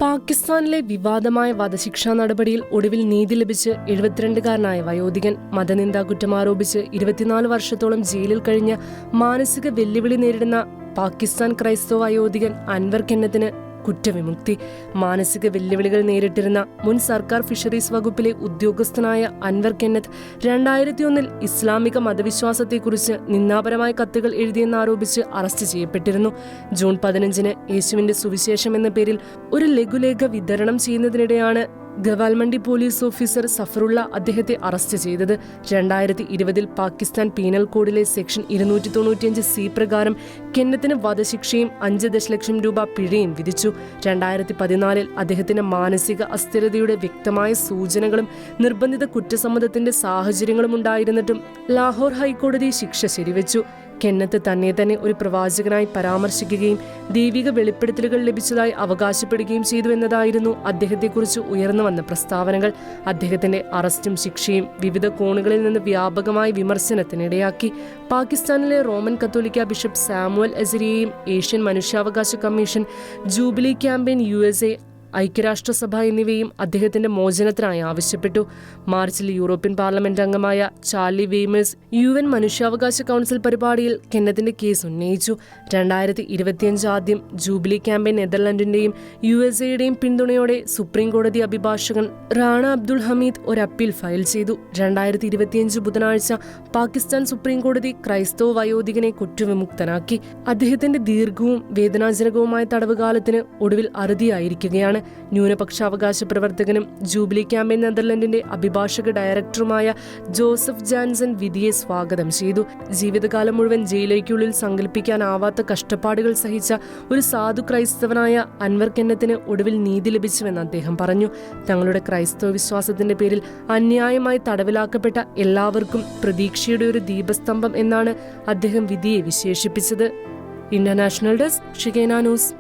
പാകിസ്ഥാനിലെ വിവാദമായ വധശിക്ഷാ നടപടിയിൽ ഒടുവിൽ നീതി ലഭിച്ച് 72-കാരനായ വയോധികൻ മതനിന്ദാ കുറ്റമാരോപിച്ച് 24 വർഷത്തോളം ജയിലിൽ കഴിഞ്ഞ മാനസിക വെല്ലുവിളി നേരിടുന്ന പാകിസ്ഥാൻ ക്രൈസ്തവ വയോധികൻ അൻവർ കെന്നത്തിന് കുറ്റവിമുക്തി. മാനസിക വെല്ലുവിളികൾ നേരിട്ടിരുന്ന മുൻ സർക്കാർ ഫിഷറീസ് വകുപ്പിലെ ഉദ്യോഗസ്ഥനായ അൻവർ കെന്നത്ത് 2001 ഇസ്ലാമിക മതവിശ്വാസത്തെക്കുറിച്ച് നിന്ദാപരമായ കത്തുകൾ എഴുതിയെന്നാരോപിച്ച് അറസ്റ്റ് ചെയ്യപ്പെട്ടിരുന്നു. ജൂൺ 15 യേശുവിന്റെ സുവിശേഷം എന്ന പേരിൽ ഒരു ലഘുലേഖ വിതരണം ചെയ്യുന്നതിനിടെയാണ് ഗവാൽമണ്ഡി പോലീസ് ഓഫീസർ സഫറുള്ള അദ്ദേഹത്തെ അറസ്റ്റ് ചെയ്തത്. 2020 പാകിസ്ഥാൻ പീനൽ കോഡിലെ സെക്ഷൻ 295C പ്രകാരം കെന്നത്തിന് വധശിക്ഷയും 5 ദശലക്ഷം രൂപ പിഴയും വിധിച്ചു. 2014 അദ്ദേഹത്തിന് മാനസിക അസ്ഥിരതയുടെ വ്യക്തമായ സൂചനകളും നിർബന്ധിത കുറ്റസമ്മതത്തിന്റെ സാഹചര്യങ്ങളും ഉണ്ടായിരുന്നിട്ടും ലാഹോർ ഹൈക്കോടതി ശിക്ഷ ശരിവെച്ചു. കെന്നത്ത് തന്നെ ഒരു പ്രവാചകനായി പരാമർശിക്കുകയും ദൈവിക വെളിപ്പെടുത്തലുകൾ ലഭിച്ചതായി അവകാശപ്പെടുകയും ചെയ്തു എന്നതായിരുന്നു അദ്ദേഹത്തെക്കുറിച്ച് ഉയർന്നു വന്ന പ്രസ്താവനകൾ. അദ്ദേഹത്തിന്റെ അറസ്റ്റും ശിക്ഷയും വിവിധ കോണുകളിൽ നിന്ന് വ്യാപകമായ വിമർശനത്തിനിടയാക്കി. പാകിസ്ഥാനിലെ റോമൻ കത്തോലിക്ക ബിഷപ്പ് സാമുവൽ അസരിയെയും ഏഷ്യൻ മനുഷ്യാവകാശ കമ്മീഷൻ, ജൂബിലി ക്യാമ്പയിൻ USA, ഐക്യരാഷ്ട്രസഭ എന്നിവയും അദ്ദേഹത്തിന്റെ മോചനത്തിനായി ആവശ്യപ്പെട്ടു. മാർച്ചിൽ യൂറോപ്യൻ പാർലമെന്റ് അംഗമായ ചാർലി വെയ്മേഴ്സ് UN മനുഷ്യാവകാശ കൗൺസിൽ പരിപാടിയിൽ കെന്നത്തിന്റെ കേസ് ഉന്നയിച്ചു. 2025 ആദ്യം ജൂബിലി ക്യാമ്പയിൻ നെതർലൻഡിന്റെയും USA പിന്തുണയോടെ സുപ്രീം കോടതി അഭിഭാഷകൻ റാണ അബ്ദുൾ ഹമീദ് ഒരു അപ്പീൽ ഫയൽ ചെയ്തു. 2025 ബുധനാഴ്ച പാകിസ്ഥാൻ സുപ്രീം കോടതി ക്രൈസ്തവ വയോധികനെ കുറ്റവിമുക്തനാക്കി. അദ്ദേഹത്തിന്റെ ദീർഘവും വേദനാജനകവുമായ തടവുകാലത്തിന് ഒടുവിൽ അറുതിയായിരിക്കുകയാണ്. ന്യൂനപക്ഷാവകാശ പ്രവർത്തകനും ജൂബിലി ക്യാമ്പയിൻ നെതർലൻഡിന്റെ അഭിഭാഷക ഡയറക്ടറുമായ ജോസഫ് ജാൻസൺ വിധിയെ സ്വാഗതം ചെയ്തു. ജീവിതകാലം മുഴുവൻ ജയിലേക്കുള്ളിൽ സങ്കല്പിക്കാനാവാത്ത കഷ്ടപ്പാടുകൾ സഹിച്ച ഒരു സാധു ക്രൈസ്തവനായ അൻവർ കെന്നത്തിന് ഒടുവിൽ നീതി ലഭിച്ചുവെന്ന് അദ്ദേഹം പറഞ്ഞു. തങ്ങളുടെ ക്രൈസ്തവ വിശ്വാസത്തിന്റെ പേരിൽ അന്യായമായി തടവിലാക്കപ്പെട്ട എല്ലാവർക്കും പ്രതീക്ഷയുടെ ഒരു ദീപസ്തംഭം എന്നാണ് അദ്ദേഹം വിധിയെ വിശേഷിപ്പിച്ചത്. ഇന്റർനാഷണൽ ഡെസ്ക്, ഷിഗേന ന്യൂസ്.